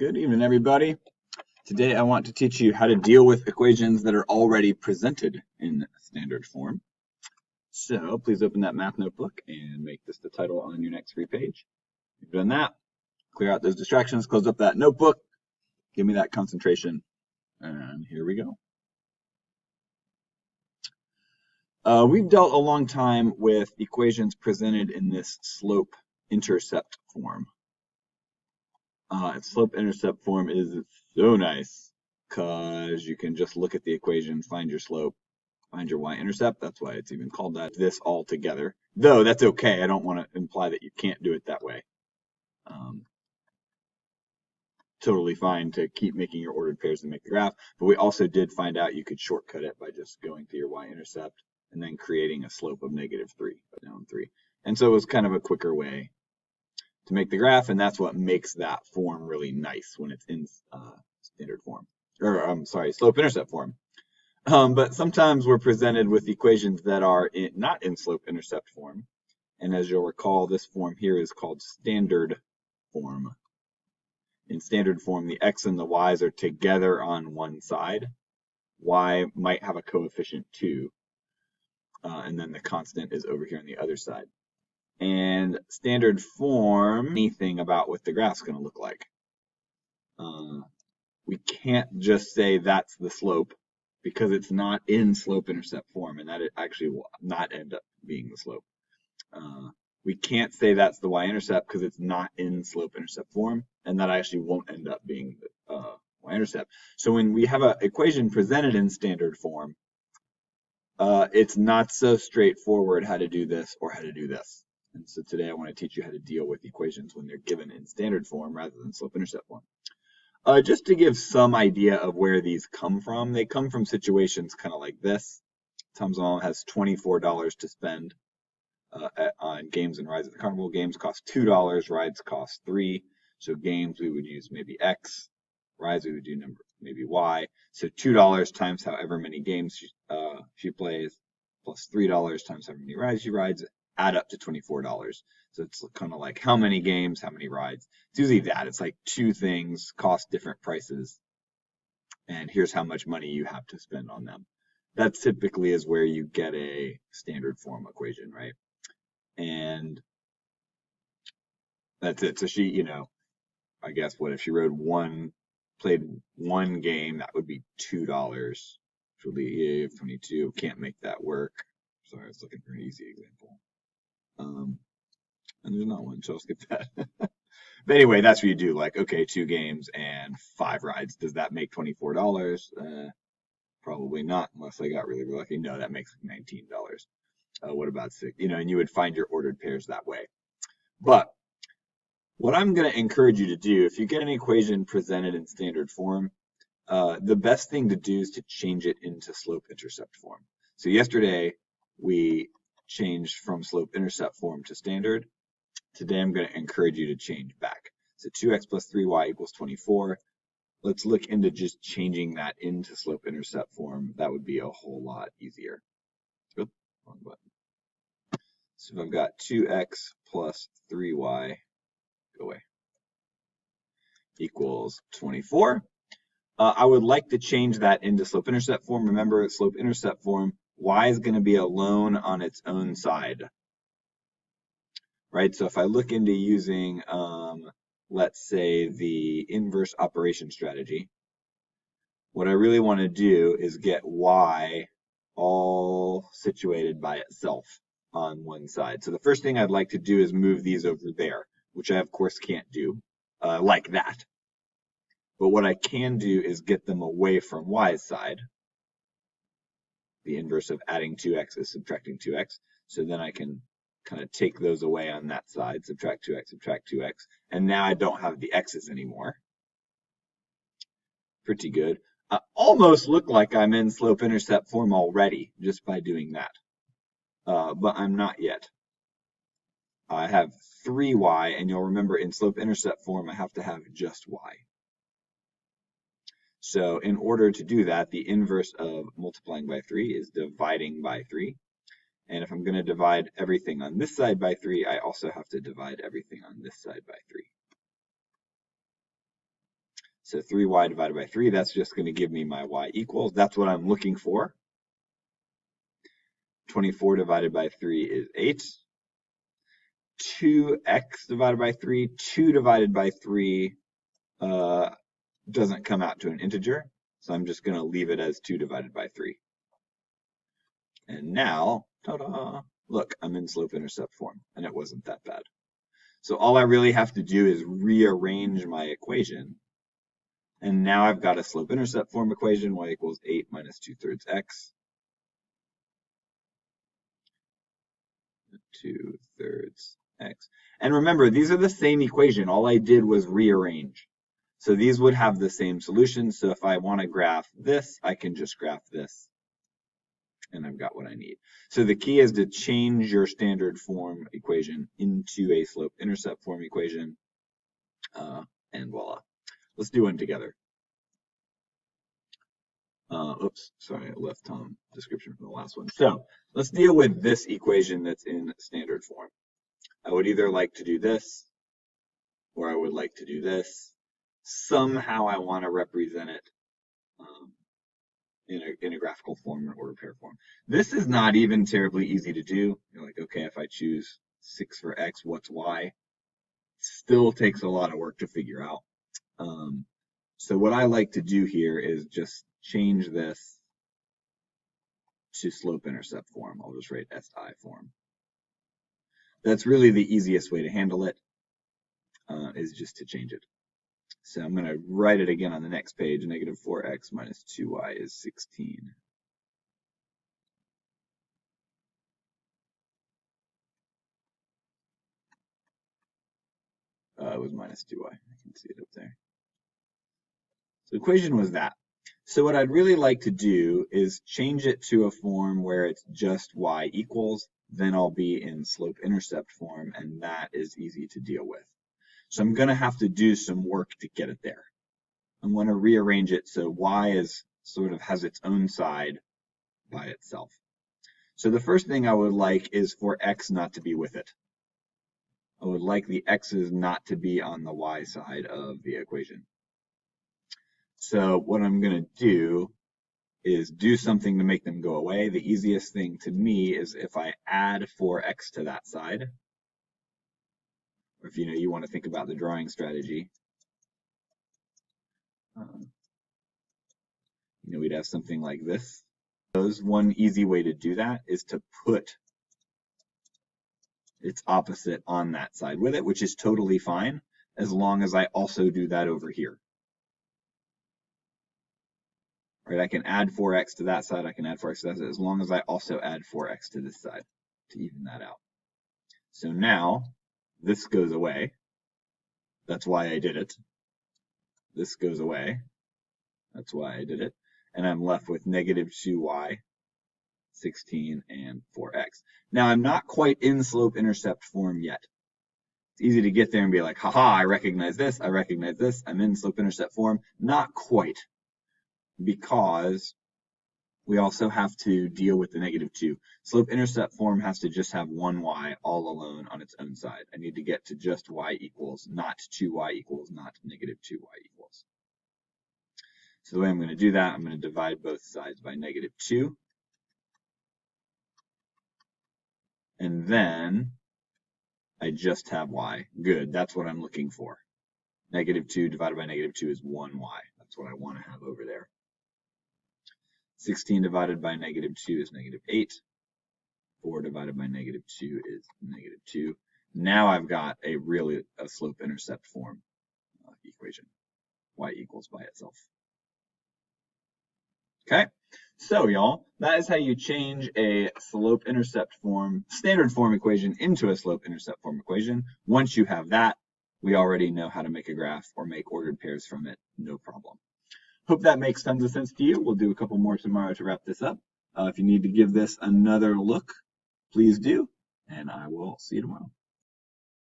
Good evening, everybody. Today I want to teach you how to deal with equations that are already presented in standard form. So please open that math notebook and make this the title on your next free page. You've done that. Clear out those distractions, close up that notebook, give me that concentration, and here we go. We've dealt a long time with equations presented in this slope-intercept form. Slope-intercept form is so nice because you can just look at the equation, find your slope, find your y-intercept. That's why it's even called that. This all together. Though that's okay. I don't want to imply that you can't do it that way. Totally fine to keep making your ordered pairs and make the graph. But we also did find out you could shortcut it by just going to your y-intercept and then creating a slope of -3, down 3. And so it was kind of a quicker way to make the graph, and that's what makes that form really nice when it's in standard form, or I'm sorry, slope-intercept form. But sometimes we're presented with equations that are not in slope-intercept form, and as you'll recall, this form here is called standard form. In standard form, the x and the y's are together on one side. Y might have a coefficient 2, and then the constant is over here on the other side. And standard form, anything about what the graph's going to look like. We can't just say that's the slope because it's not in slope-intercept form, and that it actually will not end up being the slope. We can't say that's the y-intercept because it's not in slope-intercept form, and that actually won't end up being the y-intercept. So when we have an equation presented in standard form, it's not so straightforward how to do this or how to do this. And so today I want to teach you how to deal with equations when they're given in standard form rather than slope-intercept form. Just to give some idea of where these come from, they come from situations kind of like this. Tom's Mom has $24 to spend on games and rides at the carnival. Games cost $2, rides cost $3. So games we would use maybe X, rides we would do maybe Y. So $2 times however many games she plays, plus $3 times however many rides she rides, add up to $24. So it's kind of like how many games, how many rides. It's usually that. It's like two things cost different prices, and here's how much money you have to spend on them. That typically is where you get a standard form equation, right? And that's it. So she, I guess what if she played one game, that would be $2. Which will be 22. Can't make that work. Sorry, I was looking for an easy example. And there's not one, so I'll skip that. But anyway, that's what you do. Like, okay, 2 games and 5 rides. Does that make $24? Probably not, unless I got really lucky. No, that makes $19. What about 6? And you would find your ordered pairs that way. But what I'm going to encourage you to do, if you get an equation presented in standard form, the best thing to do is to change it into slope-intercept form. So yesterday, we changed from slope-intercept form to standard. Today, I'm going to encourage you to change back. So 2x plus 3y equals 24. Let's look into just changing that into slope-intercept form. That would be a whole lot easier. Oops, wrong button. So if I've got 2x plus 3y, go away, equals 24. I would like to change that into slope-intercept form. Remember, slope-intercept form, y is going to be alone on its own side. Right, so if I look into using, let's say, the inverse operation strategy, what I really want to do is get y all situated by itself on one side. So the first thing I'd like to do is move these over there, which I, of course, can't do like that. But what I can do is get them away from y's side. The inverse of adding 2x is subtracting 2x. So then I can kind of take those away on that side, subtract 2x, and now I don't have the x's anymore. Pretty good. I almost look like I'm in slope-intercept form already just by doing that, but I'm not yet. I have 3y, and you'll remember in slope-intercept form I have to have just y. So in order to do that, the inverse of multiplying by 3 is dividing by 3. And if I'm going to divide everything on this side by 3, I also have to divide everything on this side by 3. So 3y divided by 3, that's just going to give me my y equals. That's what I'm looking for. 24 divided by 3 is 8. 2x divided by 3, 2 divided by 3 doesn't come out to an integer, so I'm just going to leave it as 2 divided by 3. And now, ta-da, look, I'm in slope-intercept form, and it wasn't that bad. So all I really have to do is rearrange my equation, and now I've got a slope-intercept form equation, y equals 8 minus 2/3 x. 2/3 x. And remember, these are the same equation. All I did was rearrange. So these would have the same solution. So if I want to graph this, I can just graph this. And I've got what I need. So the key is to change your standard form equation into a slope-intercept form equation. And voila. Let's do one together. Oops, sorry, I left Tom description from the last one. So let's deal with this equation that's in standard form. I would either like to do this, or I would like to do this. Somehow I want to represent it in a graphical form or ordered pair form. This is not even terribly easy to do. You're like, okay, if I choose 6 for x, what's y? Still takes a lot of work to figure out. So what I like to do here is just change this to slope-intercept form. I'll just write SI form. That's really the easiest way to handle it, is just to change it. So I'm going to write it again on the next page. Negative 4x minus 2y is 16. It was minus 2y. I can see it up there. So the equation was that. So what I'd really like to do is change it to a form where it's just y equals. Then I'll be in slope-intercept form, and that is easy to deal with. So I'm going to have to do some work to get it there. I'm going to rearrange it so y is sort of has its own side by itself. So the first thing I would like is for x not to be with it. I would like the x's not to be on the y side of the equation. So what I'm going to do is do something to make them go away. The easiest thing to me is if I add 4x to that side, or if you want to think about the drawing strategy, we'd have something like this. One easy way to do that is to put its opposite on that side with it, which is totally fine as long as I also do that over here. Right, I can add 4x to that side, I can add 4x to that side, as long as I also add 4x to this side to even that out. So now this goes away. That's why I did it. This goes away. That's why I did it. And I'm left with negative 2y, 16, and 4x. Now I'm not quite in slope-intercept form yet. It's easy to get there and be like, haha, I recognize this, I'm in slope-intercept form. Not quite, because we also have to deal with the negative 2. Slope-intercept form has to just have one y all alone on its own side. I need to get to just y equals, not 2y equals, not negative 2y equals. So the way I'm going to do that, I'm going to divide both sides by negative 2. And then I just have y. Good, that's what I'm looking for. Negative 2 divided by negative 2 is 1y. That's what I want to have over there. 16 divided by negative 2 is negative 8. 4 divided by negative 2 is negative 2. Now I've got a slope-intercept form equation. Y equals by itself. Okay, so y'all, that is how you change a slope-intercept form, standard form equation into a slope-intercept form equation. Once you have that, we already know how to make a graph or make ordered pairs from it, no problem. Hope that makes tons of sense to you. We'll do a couple more tomorrow to wrap this up. If you need to give this another look, please do, and I will see you tomorrow.